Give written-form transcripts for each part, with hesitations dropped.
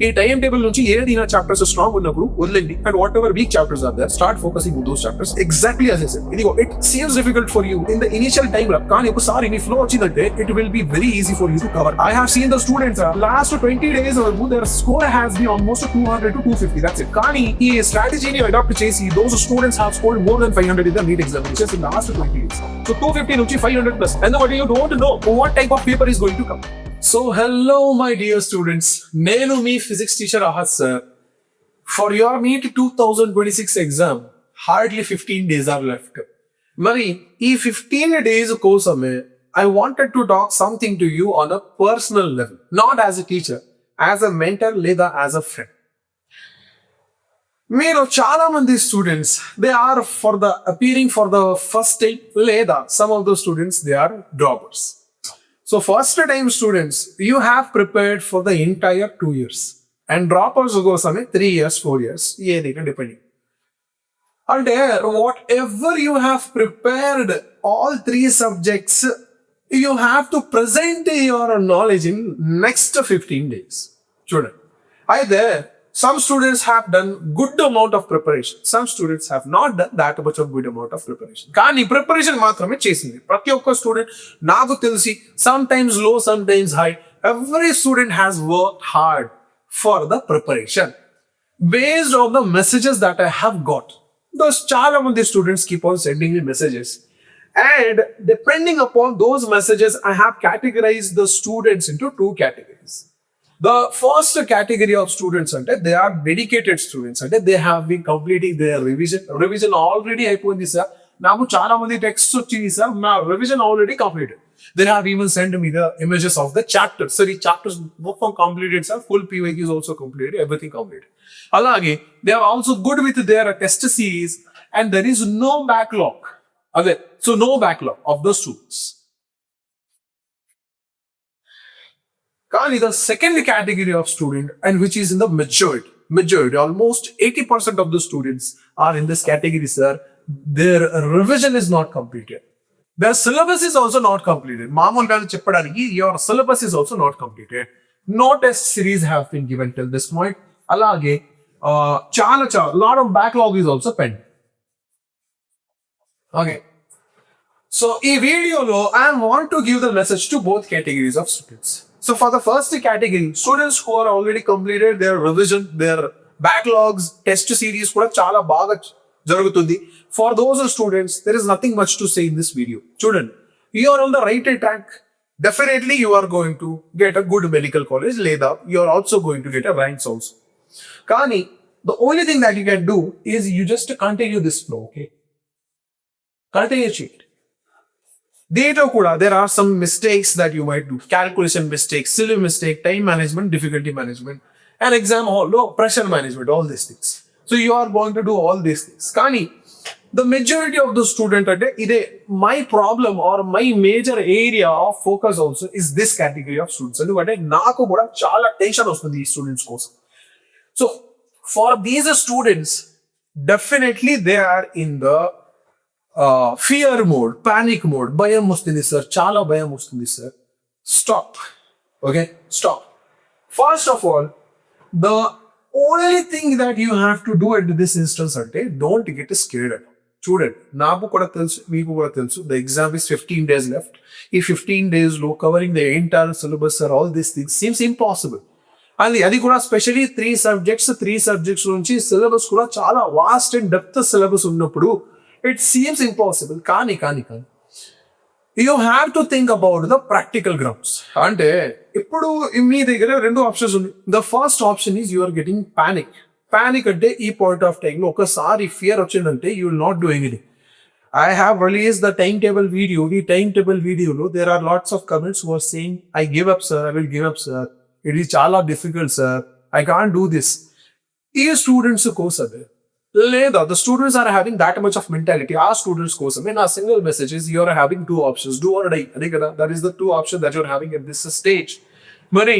ఈ timetable నుంచి ఏదైనా చాప్టర్స్ స్ట్రాంగ్ ఉన్నప్పుడు వదిలేండి, and whatever weak chapters are there start focusing on those chapters. Exactly as I said, ఇదిగో it seems difficult for you in the initial time లో, కానీ ఒకసారి మీ ఫ్లో వచ్చిందంటే it will be very easy for you to cover. I have seen the students last 20 days వరకు their score has been almost 200 to 250, that's it. కానీ ఈ స్ట్రాటజీని adapt చేసి those students have scored more than 500 in the NEET examinations in the last 20 days. So 250 నుంచి 500 plus, and what you don't know what type of paper is going to come. So hello my dear students, నేను మీ physics teacher Ahad sir. For your NEET 2026 exam hardly 15 days are left. మరి ఈ 15 days కోసమే I wanted to talk something to you on a personal level, not as a teacher, as a mentor లేదా as a friend. మీరు చాలా మంది students they are for the appearing for the first time, లేదా some of the students they are droppers. So first time students you have prepared for the entire 2 years, and droppers కోసమే 3 years 4 years, ఏదైనా depending. అంటే whatever you have prepared all 3 subjects, you have to present your knowledge in next 15 days. చూడండి, అయితే some students have done good amount of preparation, some students have not done that much of good amount of preparation. కానీ preparation మాత్రమే చేసింది ప్రతి ఒక్క student. నాకు తెలిసి sometimes low, sometimes high, every student has worked hard for the preparation based on the messages that I have got. Those చాలా మంది students keep on sending me messages, and depending upon those messages I have categorized the students into 2 categories. The first category of students ante they are dedicated students, ante they have been completing their revision already అయిపోయింది sir, నాకు చాలా మంది text వచ్చింది sir, నా revision already completed. They have even sent me the images of the chapters. So the chapters both are completed sir, full PYQ is also completed, everything completed. Alage they are also good with their test series, and there is no backlog. Okay, so no backlog of the students. Kani the second category of student, and which is in the majority, almost 80% of the students are in this category sir. Their revision is not completed, their syllabus is also not completed. Maamulga cheppadaniki your syllabus is also not completed, no test series have been given till this point. Alage chala lot of backlog is also pending. Okay, so in video lo I want to give the message to both categories of students. So for the first category, students who are already completed their revision, their backlogs, test series kuda chala baga jarugutundi. For those students there is nothing much to say in this video. Student, you are on the right track. Definitely you are going to get a good medical college, leda you are also going to get a ranks also. Kani the only thing that you can do is you just continue this flow. Okay, continue it. Data kuda there are some mistakes that you might do, calculation mistakes, silly mistake, time management, difficulty management, and exam low pressure management, all these things. So you are going to do all these things. Kani the majority of the student ante ide my problem or my major area of focus also is this category of students. Andukante naaku kuda chaala tension vastundi ee students kosam. So for these students definitely they are in the fear mode, panic mode, bayam వస్తుంది sir, చాలా భయం వస్తుంది sir. Stop. Okay, stop. First of all, the only thing that you have to do at this instance ante don't get scared. చూడండి, నాకు కూడా తెలుసు, మీకు కూడా తెలుసు, the exam is 15 days left. ఈ 15 days లో covering the entire syllabus or all these things seems impossible. అది కూడా స్పెషలీ 3 subjects నుంచి సిలబస్ కూడా చాలా వాస్ట్ అండ్ డెప్త్ సిలబస్ ఉన్నప్పుడు it seems impossible. Kani you have to think about the practical grounds. Ante ippudu mee daggara rendu options undi. The first option is you are getting panic ante ee point of time lo okasari fear ochindante you will not do anything. I have released the timetable video. The timetable video lo there are lots of comments who are saying I give up sir, I will give up sir, it is chala difficult sir, I can't do this. Ee students kosame లేదా the students are having that much of mentality. Our students kosame na single message is you are having 2 options, do or die. Ade kada, that is the 2 options that you are having at this stage. Mari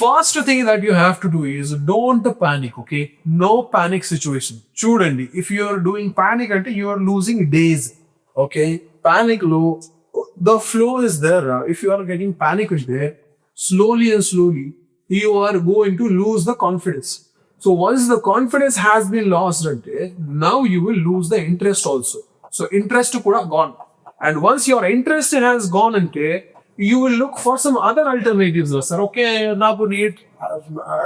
first thing that you have to do is don't panic. Okay, no panic situation. Chudandi, if you are doing panic ante you are losing days. Okay, panic low, the flow is there. If you are getting panic is there, slowly you are going to lose the confidence. So once the confidence has been lost, now you will lose the interest also. So interest kuda gone. And once your interest has gone, you will look for some other alternatives. Sir, okay, naku need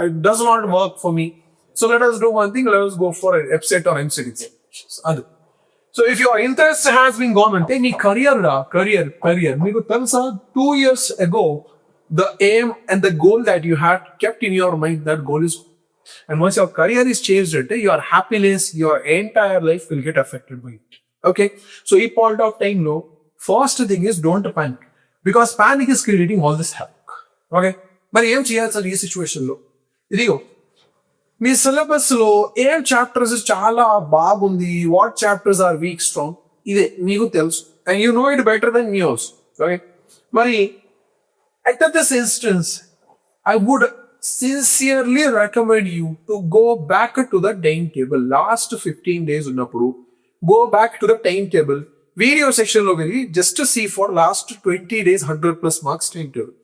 it does not work for me. So let us do one thing. Let us go for an EPSET or MCET examinations. So if your interest has been gone, నీ career మీకు తెలుసా 2 years ago the aim and the goal that you had kept in your mind, that goal is, and once your career is changed, your happiness, your entire life will get affected by it. Okay, so ఈ point of time లో first thing is don't panic, because panic is creating all this havoc. Okay, మరి ఏం చేయాలి sir ఈ situation లో? ఇదిగో మీ syllabus లో ఏం చాప్టర్స్ చాలా బాగుంది, what chapters are weak strong, ఇదే మీకు తెలుసు, and you know it better then me also. Okay, మరి at this instance I would sincerely recommend you to go back to the timetable. Last 15 days ఉన్నప్పుడు go back to the timetable, video section లో వెళ్ళి just to see for last 20 days 100+ marks timetable.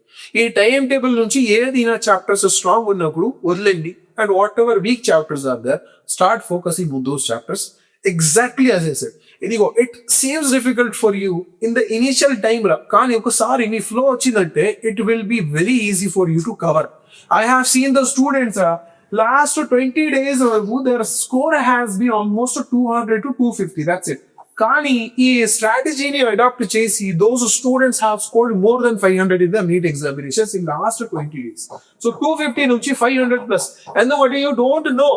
ఈ timetable నుంచి ఏదైనా chapters strong ఉన్నప్పుడు వదిలేండి, and whatever weak chapters are there start focusing on those chapters. Exactly as I said, ఇదిగో it seems difficult for you in the initial time రా, కానీ ఒకసారి మీ ఫ్లో వచ్చిందంటే it will be very easy for you to cover. I have seen the students last 20 days వరకు their score has been almost 200 to 250. That's it. కానీ ఈ స్ట్రాటజీని adapt చేసి those students have scored more than 500 in the NEET examinations in last 20 days. So 250 నుంచి 500+. And then what you don't know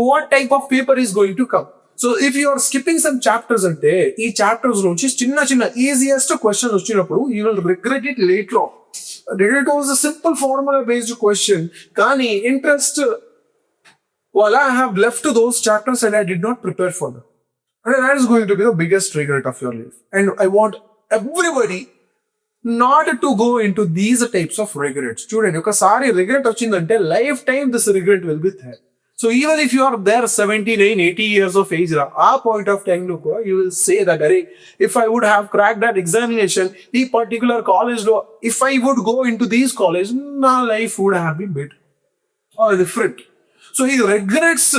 what type of paper is going to come. So if you are skipping some chapters అంటే ఈ chapters నుంచి చిన్న easiest question వచ్చినప్పుడు you will regret it later on. It was a simple formula based question, కానీ interest, well, I have left those chapters and I did not prepare for them. And that is going to be the biggest regret of your life. And I want everybody not to go into these types of regrets. Student, ఒకసారి regret వచ్చిందంటే lifetime this regret will be there. So even if you are there 79, 80 years of age, ఆ point of time లో you will say that, if I would have cracked that examination, ఈ particular college లో, if I would go into these college, my life would have been better or different. So ఈ regrets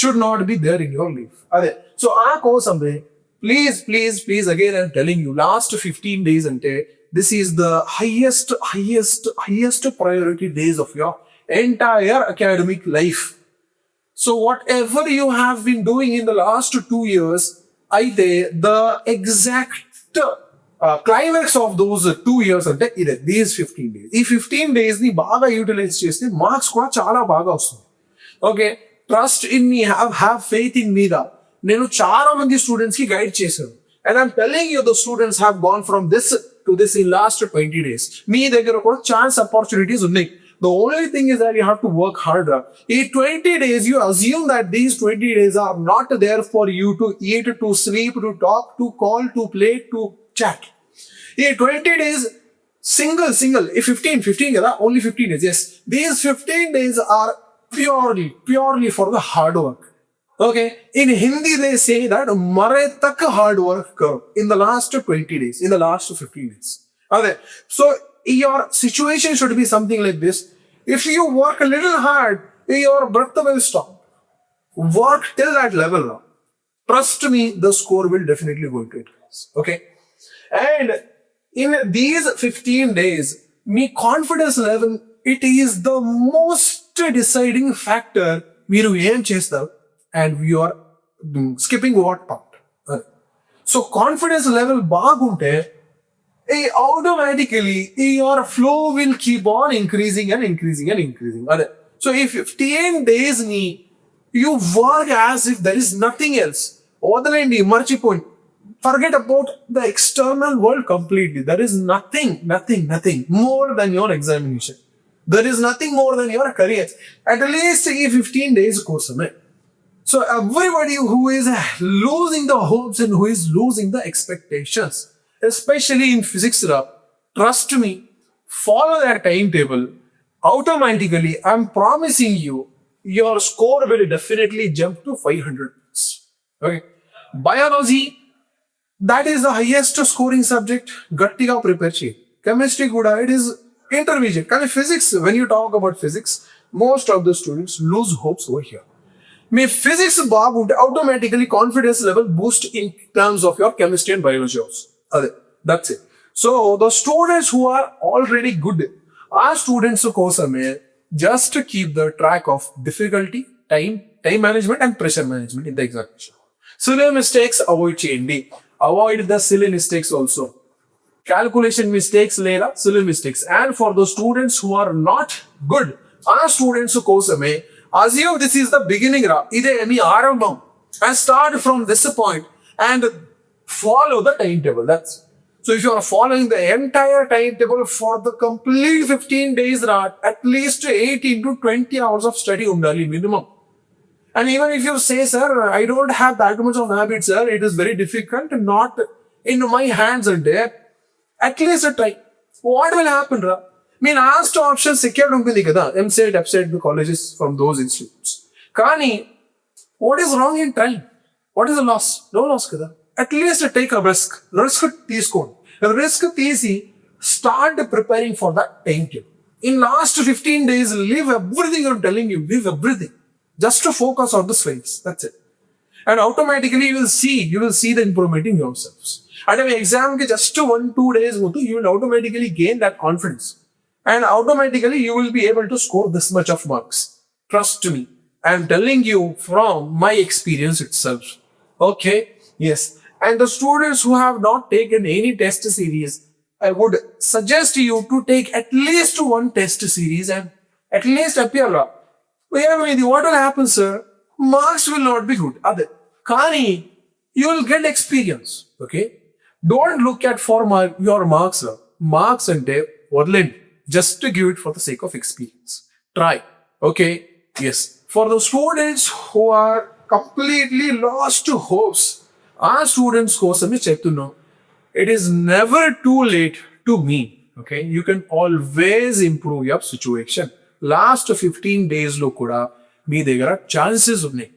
should not be there in your life. అదే, so ఆ కోసం please again I'm telling you, last 15 days అంటే this is the highest priority days of your entire academic life. So whatever you have been doing in the last 2 years, అయితే the exact climax of those 2 years అంటే ఇదే, these 15 days. ఈ 15 days ని బాగా utilise చేస్తే marks కూడా చాలా బాగా వస్తుంది. Okay, trust in me, have faith in me దా. నేను చాలా మంది స్టూడెంట్స్ కి గైడ్ చేశాను, and I'm telling you the students have gone from this to this in last 20 days. మీ దగ్గర కూడా ఛాన్స్ ఆపర్చునిటీస్ ఉన్నాయి. The only thing is that you have to work harder. In 20 days, you assume that these 20 days are not there for you to eat, to sleep, to talk, to call, to play, to chat. In 20 days, single, if 15 kada, only 15 days. Yes, these 15 days are purely for the hard work. Okay, in Hindi they say that mare tak hard work karo in the last 20 days, in the last 15 days. Okay, so your situation should be something like this. If you work a little hard, your breath will stop. Work till that level now. Trust me, the score will definitely go to increase. Okay, and in these 15 days, me confidence level, it is the most deciding factor. Meeru em chestaru and you are skipping what part. So confidence level baagunte, automatically your flow will keep on increasing. So if 15 days ni you work as if there is nothing else, వదలండి, మర్చిపోండి, forget about the external world completely. There is nothing more than your examination. There is nothing more than your career. At least 15 days course. So everybody who is losing the hopes and who is losing the expectations, especially in physics, trust me, follow that timetable. Automatically, I'm promising you, your score will definitely jump to 500. Okay, biology, that is the highest scoring subject. Gattiga prepare cheyi. Chemistry kuda, it is intermediate. Kind of physics, when you talk about physics, most of the students lose hopes over here. May physics బాగుంటే automatically confidence level boost in terms of your chemistry and biology also. That's it. So the students who are already good, our students కోసమే just to keep the track of difficulty, time management and pressure management in the examination. Silly mistakes avoid చేయండి. Avoid the silly mistakes also. Calculation mistakes లేదా silly mistakes. And for the students who are not good, our students కోసమే assume this is the beginning ra. ఇదే మీ ఆరంభం. And start from this point and follow the timetable. That's so if you are following the entire timetable for the complete 15 days ra, at least 18 to 20 hours of study undali minimum. And even if you say, sir, I don't have that much of habit, sir, it is very difficult, not in my hands and there, at least a try. What will happen, ra? I mean, last option secured ఉంటుంది కదా, MCET, EPSET, the colleges from those institutes. కానీ, what is wrong in trying? What is the loss? No loss కదా. At least take a risk. Risk తీసుకోండి. Risk తీసి start preparing for that timetable. In last 15 days, leave everything I'm telling you, leave everything. Just to focus on the strengths. That's it. And automatically you will see the improvement in yourselves. And if exam ke just 1-2 days, you will automatically gain that confidence. And automatically you will be able to score this much of marks. Trust me. I am telling you from my experience itself. Okay? Yes. And the students who have not taken any test series, I would suggest you to take at least one test series and at least appear. What will happen, sir? Marks will not be good. Kani, you will get experience. Okay? Don't look at your marks. Marks and wordland. Just to give it for the sake of experience. Try. Okay? Yes. For the students who are completely lost to hopes, our students kosame cheptunna, it is never too late to me. Okay? You can always improve your situation. Last 15 days lo kuda మీ దగ్గర chances ఉన్నాయి.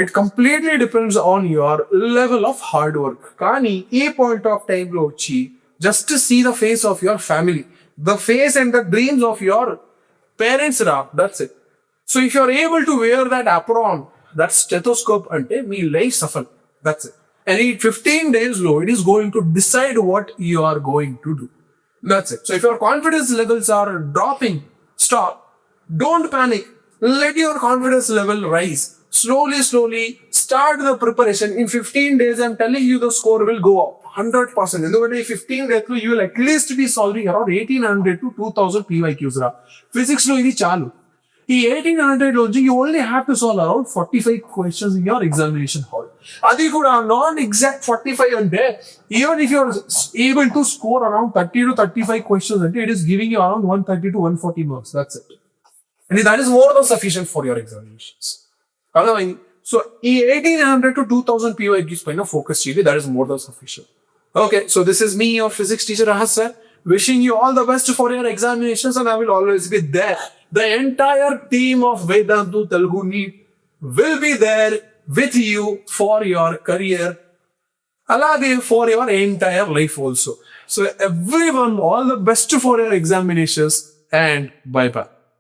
It completely depends on your level of hard work. కానీ ఈ point of టైంలో వచ్చి just see the face of your family, the face and the dreams of your parents రా. That's it. So if you are able to wear that apron, that stethoscope అంటే మీ life సఫల్. That's it. And ఈ 15 days లో it is going to decide what you are going to do. That's it. So if your confidence levels are dropping, stop. Don't panic. Let your confidence level rise. Slowly start the preparation. In 15 days, I'm telling you the score will go up 100%. In the 15 days, you will at least be solving around 1800 to 2000 PYQs. Physics lo idi chalu. ఈ 1800 లోంచి you only have to solve around 45 questions in your examination hall. అది కూడా non exact 45 అంటే even if you are able to score around 30 to 35 questions అంటే it is giving you around 130 to 140 marks. That's it. And that is more than sufficient for your examinations. So ఈ 1800 to 2000 PYQs పైన focus చేయండి. That is more than sufficient. Okay, so this is me, your physics teacher Ahad sir, wishing you all the best for your examinations, and I will always be there. The entire team of Vedantu Telugu NEET will be there with you for your career, alage for your entire life also. So everyone, all the best for your examinations, and bye bye.